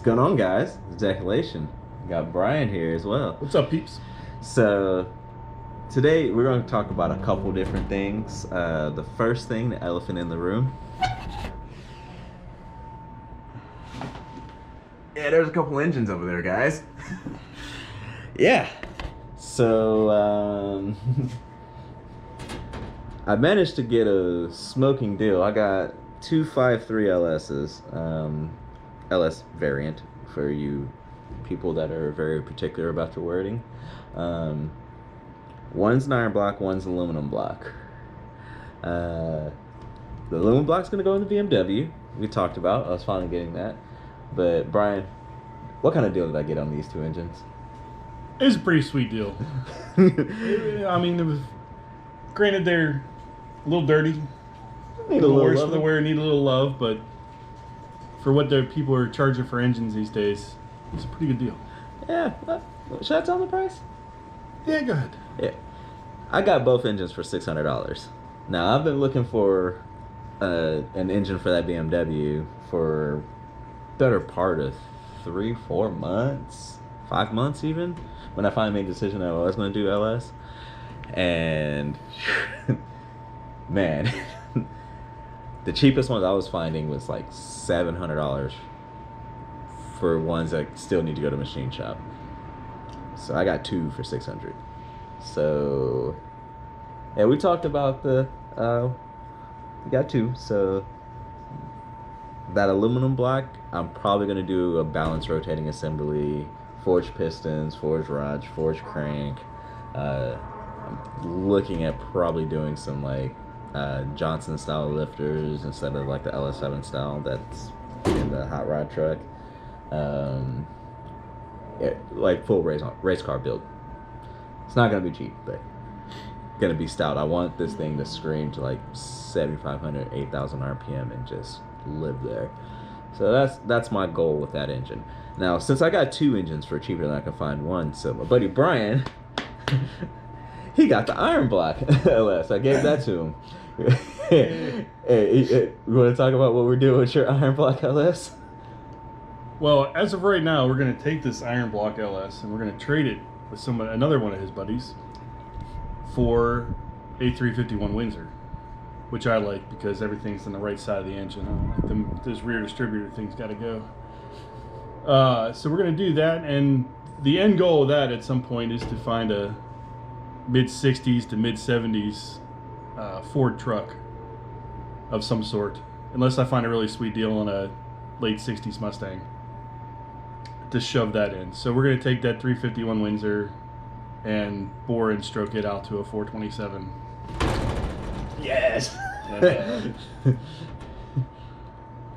What's going on, guys? It's Decelation. Got Brian here as well. What's up, peeps? So, today we're going to talk about a couple different things. The first thing, the elephant in the room. Yeah, there's a couple engines over there, guys. Yeah. So, I managed to get a smoking deal. I got two 5.3 LSs, LS variant for you people that are very particular about your wording. One's an iron block, one's aluminum block. The aluminum block's gonna go in the BMW. We talked about. I was finally getting that. But Brian, what kind of deal did I get on these two engines? It was a pretty sweet deal. I mean, it was. Granted, they're a little dirty. Need a little worse love. for the wear, need a little love, but for what the people are charging for engines these days, it's a pretty good deal. Yeah. Should I tell them the price? Yeah, go ahead. Yeah. I got both engines for $600. Now, I've been looking for an engine for that BMW for better part of 3-4 months, 5 months even, when I finally made the decision that I was going to do LS. And man, the cheapest ones I was finding was like $700 for ones that still need to go to machine shop. So I got two for $600. So yeah, we talked about we got two. So that aluminum block, I'm probably gonna do a balanced rotating assembly, forged pistons, forged rods, forged crank. I'm looking at probably doing some like Johnson style lifters instead of like the LS7 style that's in the hot rod truck. Yeah, like full race car build. It's not gonna be cheap, but gonna be stout. I want this thing to scream to like 7,500, 8,000 RPM and just live there. So that's my goal with that engine. Now, since I got two engines for cheaper than I can find one, so my buddy Brian, he got the iron block LS. I gave that to him. Hey, you want to talk about what we're doing with your iron block LS? Well, as of right now, we're going to take this iron block LS and we're going to trade it with another one of his buddies for a 351 Windsor, which I like because everything's on the right side of the engine. I don't like them, those rear distributor things got to go. So we're going to do that, and the end goal of that at some point is to find a mid-60s to mid-70s Ford truck of some sort, unless I find a really sweet deal on a late 60s Mustang to shove that in. So we're going to take that 351 Windsor and bore and stroke it out to a 427. Yes! And,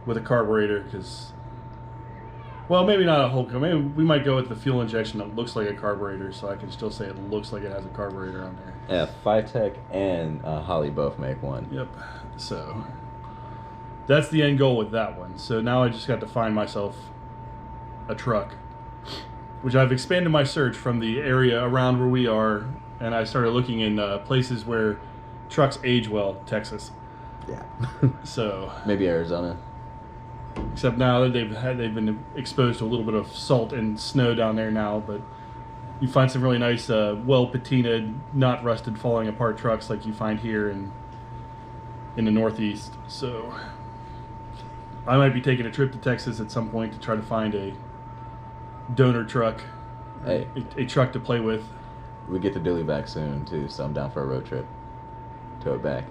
with a carburetor, because, well, maybe not a whole, maybe we might go with the fuel injection that looks like a carburetor, so I can still say it looks like it has a carburetor on there. Yeah, Phytech and Holly both make one. Yep. So that's the end goal with that one. So now I just got to find myself a truck, which I've expanded my search from the area around where we are, and I started looking in places where trucks age well. Texas. Yeah. So maybe Arizona. Except now that they've been exposed to a little bit of salt and snow down there now, but you find some really nice, well patinaed, not rusted, falling apart trucks like you find here in the Northeast. So I might be taking a trip to Texas at some point to try to find a donor truck, Hey, a truck to play with. we get the Dilly back soon too, so I'm down for a road trip. Tow it back.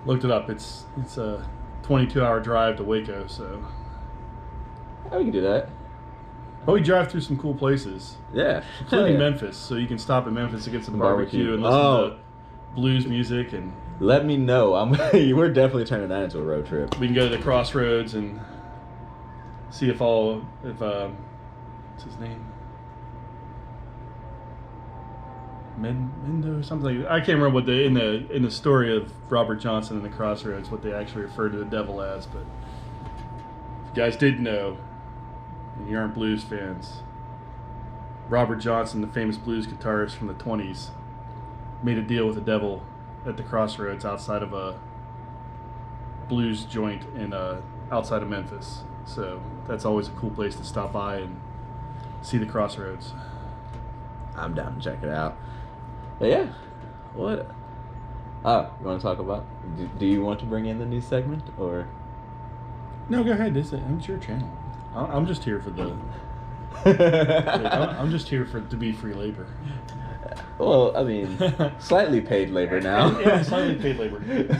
Looked it up. It's a 22-hour drive to Waco, so. Oh, we can do that. But we drive through some cool places, Yeah. including Hell yeah. Memphis. So you can stop at Memphis to get some Barbecue. barbecue and listen Oh. to blues music, and Let me know. We're definitely turning that into a road trip. we can go to the crossroads and see if what's his name? Mendo or something like that. I can't remember what in the story of Robert Johnson and the Crossroads what they actually referred to the devil as, but if you guys did know and you aren't blues fans, Robert Johnson, the famous blues guitarist from the 20s, made a deal with the devil at the crossroads outside of a blues joint in outside of Memphis. So that's always a cool place to stop by and see the crossroads. I'm down to check it out. But yeah, what? You want to talk about? Do you want to bring in the new segment or? No, go ahead. It's your channel. I'm just here for the. I'm just here to be free labor. Well, I mean, slightly paid labor now. Yeah, slightly paid labor.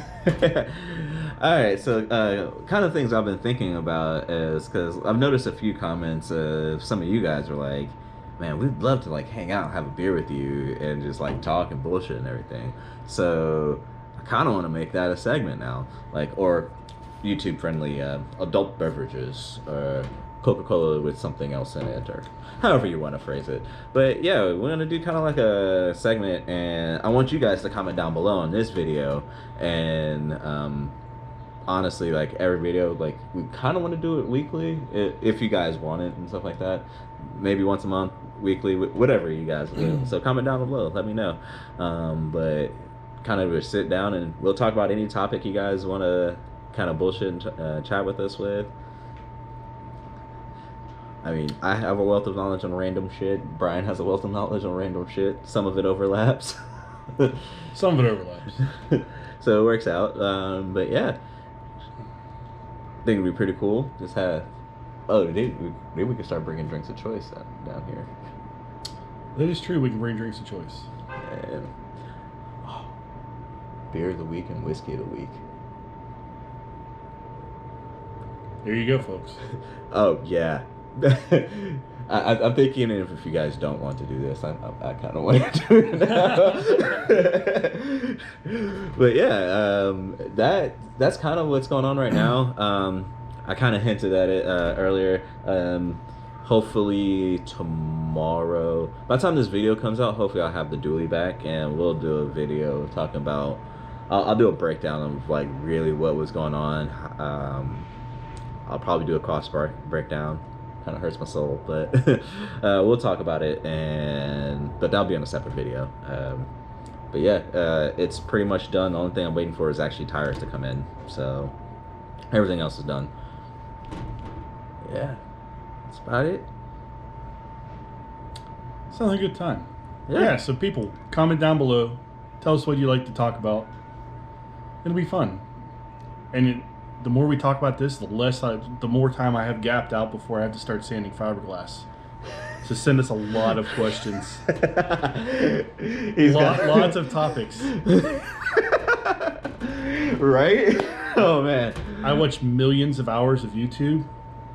All right, so kind of things I've been thinking about is because I've noticed a few comments of some of you guys are like, man, we'd love to like hang out and have a beer with you and just like talk and bullshit and everything. So I kind of want to make that a segment now, like, or YouTube friendly adult beverages or Coca-Cola with something else in it, or however you want to phrase it. But yeah, we're going to do kind of like a segment, and I want you guys to comment down below on this video. And honestly, like every video, like we kind of want to do it weekly if you guys want it and stuff like that. Maybe once a month, weekly, whatever you guys do. So comment down below, let me know. But kind of just sit down and we'll talk about any topic you guys want to kind of bullshit and chat with us with. I mean, I have a wealth of knowledge on random shit. Brian has a wealth of knowledge on random shit. Some of it overlaps. Some of it overlaps. So it works out. But yeah, I think it'd be pretty cool. Just have. Oh, maybe we could start bringing drinks of choice down here. That is true. We can bring drinks of choice. And, beer of the week and whiskey of the week. There you go, folks. Oh yeah. I'm thinking if you guys don't want to do this, I kind of want to do it now. But yeah, that's kind of what's going on right now. I kind of hinted at it earlier. Hopefully tomorrow, by the time this video comes out, hopefully I'll have the dually back and we'll do a video talking about. I'll do a breakdown of like really what was going on. I'll probably do a cross breakdown. Kind of hurts my soul, but we'll talk about it, but that'll be on a separate video. But yeah, it's pretty much done. The only thing I'm waiting for is actually tires to come in, so everything else is done. Yeah, that's about it. Sounds like a good time. Yeah, so people, comment down below. Tell us what you like to talk about. It'll be fun. And the more we talk about this, the more time I have gapped out before I have to start sanding fiberglass. So send us a lot of questions. Lots of topics. Right? Oh, man. I watch millions of hours of YouTube.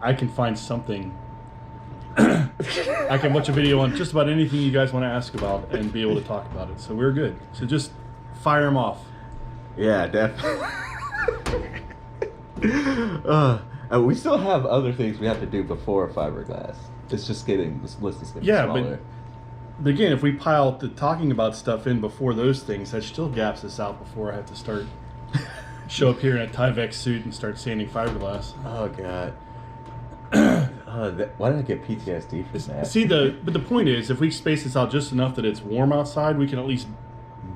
I can find something. I can watch a video on just about anything you guys want to ask about and be able to talk about it. So we're good. So just fire them off. Yeah, definitely. We still have other things we have to do before fiberglass. It's just getting, this list is getting smaller. But again, if we pile the talking about stuff in before those things, that still gaps us out before I have to start show up here in a Tyvek suit and start sanding fiberglass. Oh god. Why did I get PTSD for that? See, but the point is, if we space this out just enough that it's warm outside, we can at least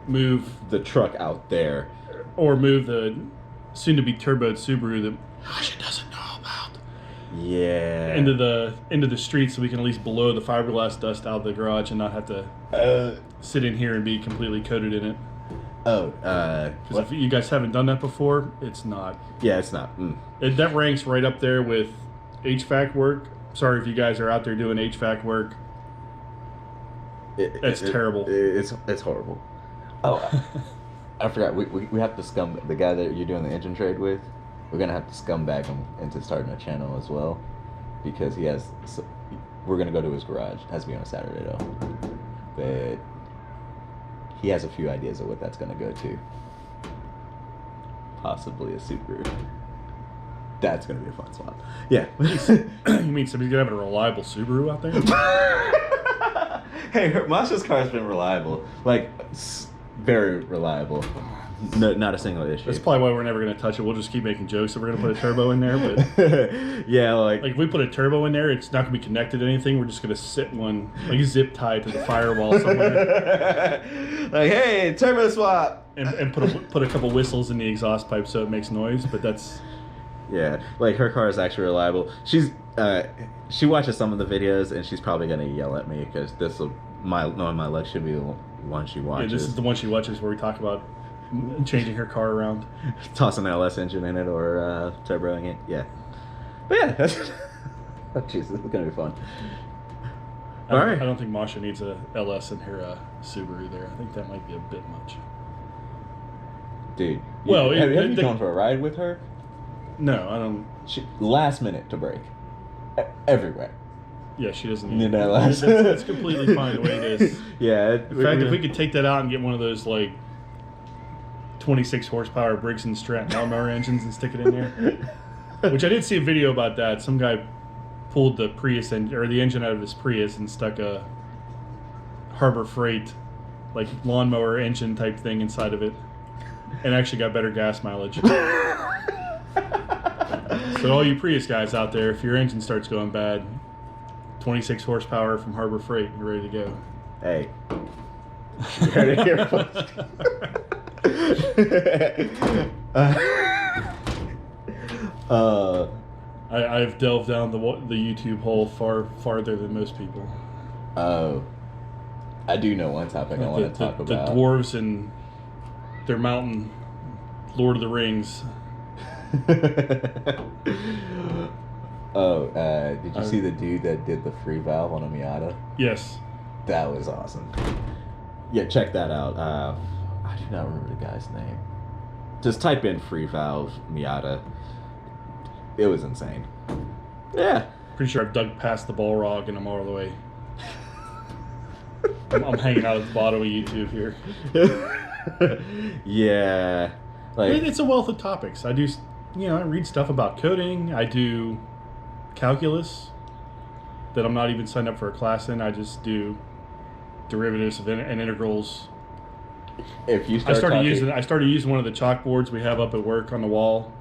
move the truck out there, or move the soon-to-be turboed Subaru that Asha doesn't know about. Yeah. Into the street, so we can at least blow the fiberglass dust out of the garage and not have to sit in here and be completely coated in it. Because if you guys haven't done that before, it's not. Yeah, it's not. That ranks right up there with HVAC work. Sorry if you guys are out there doing HVAC work. It's terrible. It's horrible. Oh, I forgot. We have to scum the guy that you're doing the engine trade with. We're gonna have to scumbag him into starting a channel as well, because he has. We're gonna go to his garage. It has to be on a Saturday though, but he has a few ideas of what that's gonna go to. Possibly a Subaru. That's gonna be a fun swap. Yeah. You mean somebody's gonna have a reliable Subaru out there? Hey, Masha's car's been reliable, like very reliable. No, not a single issue. That's probably why we're never going to touch it. We'll just keep making jokes that we're going to put a turbo in there. But yeah, like if we put a turbo in there, it's not going to be connected to anything. We're just going to sit one, like zip tied to the firewall somewhere. Like, hey, turbo swap. And put a couple whistles in the exhaust pipe so it makes noise. But that's Yeah, like her car is actually reliable. She watches some of the videos and she's probably gonna yell at me because this will knowing my luck should be the one she watches. Yeah, this is the one she watches where we talk about changing her car around, tossing an LS engine in it or turboing it. Yeah, but yeah, that's oh, jeez, this is gonna be fun. All right. I don't think Masha needs a LS in her Subaru there. I think that might be a bit much. Dude, Well, have you gone for a ride with her? No, I don't. Last minute to break. Everywhere. Yeah, she doesn't Need need that LS. That's completely fine the way it is. Yeah. In fact, if we could take that out and get one of those like 26 horsepower Briggs and Stratton lawnmower engines and stick it in there, which I did see a video about that. Some guy pulled the Prius or the engine out of his Prius and stuck a Harbor Freight like lawnmower engine type thing inside of it, and actually got better gas mileage. So all you Prius guys out there, if your engine starts going bad, 26 horsepower from Harbor Freight, you're ready to go. Hey. You heard it here first. I've delved down the YouTube hole farther than most people. Oh. I do know one topic I want to talk about. The dwarves and their mountain Lord of the Rings. Oh, did you see the dude that did the free valve on a Miata? Yes. That was awesome. Yeah, check that out. I do not remember the guy's name. Just type in free valve Miata. It was insane. Yeah. Pretty sure I've dug past the Balrog and I'm all the way. I'm hanging out at the bottom of YouTube here. Yeah. Like, it's a wealth of topics. I do, I read stuff about coding. I do calculus that I'm not even signed up for a class in. I just do derivatives and integrals. if you I started using one of the chalkboards we have up at work on the wall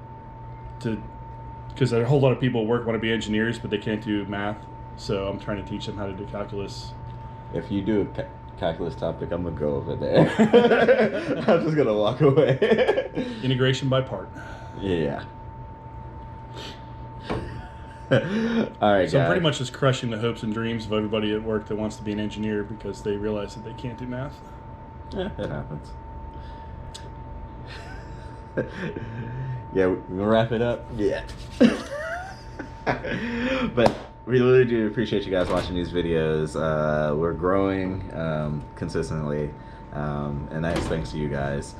because a whole lot of people at work want to be engineers, but they can't do math. So I'm trying to teach them how to do calculus. If you do a calculus topic, I'm going to go over there. I'm just going to walk away. Integration by part. Yeah. All right, So guys. I'm pretty much just crushing the hopes and dreams of everybody at work that wants to be an engineer because they realize that they can't do math. Yeah, it happens. Yeah, we'll wrap it up. Yeah. But we really do appreciate you guys watching these videos. We're growing consistently, and that's thanks to you guys.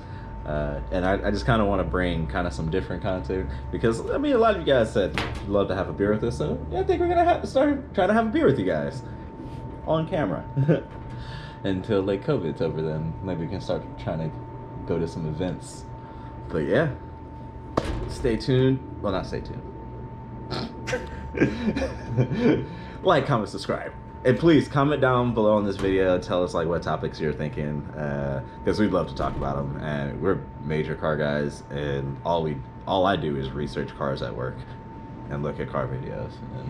And I just kind of want to bring kind of some different content because, I mean, a lot of you guys said you'd love to have a beer with us, so yeah, I think we're going to have to start trying to have a beer with you guys on camera. Until like COVID's over, then maybe we can start trying to go to some events. But yeah, stay tuned. Well, not stay tuned. Like, comment, subscribe. And please comment down below on this video. Tell us like what topics you're thinking, because we'd love to talk about them. And we're major car guys, and all I do is research cars at work and look at car videos. And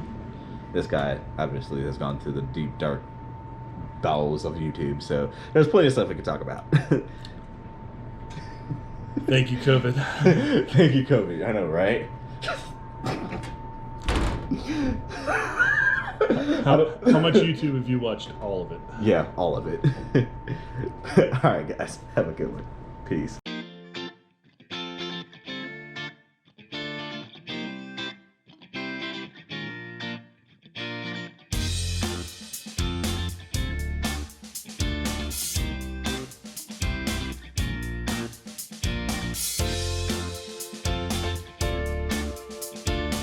this guy obviously has gone through the deep dark bowels of YouTube, so there's plenty of stuff we could talk about. Thank you, COVID. Thank you, COVID. I know, right? How much YouTube have you watched? All of it. Yeah, all of it. All right, guys. Have a good one. Peace.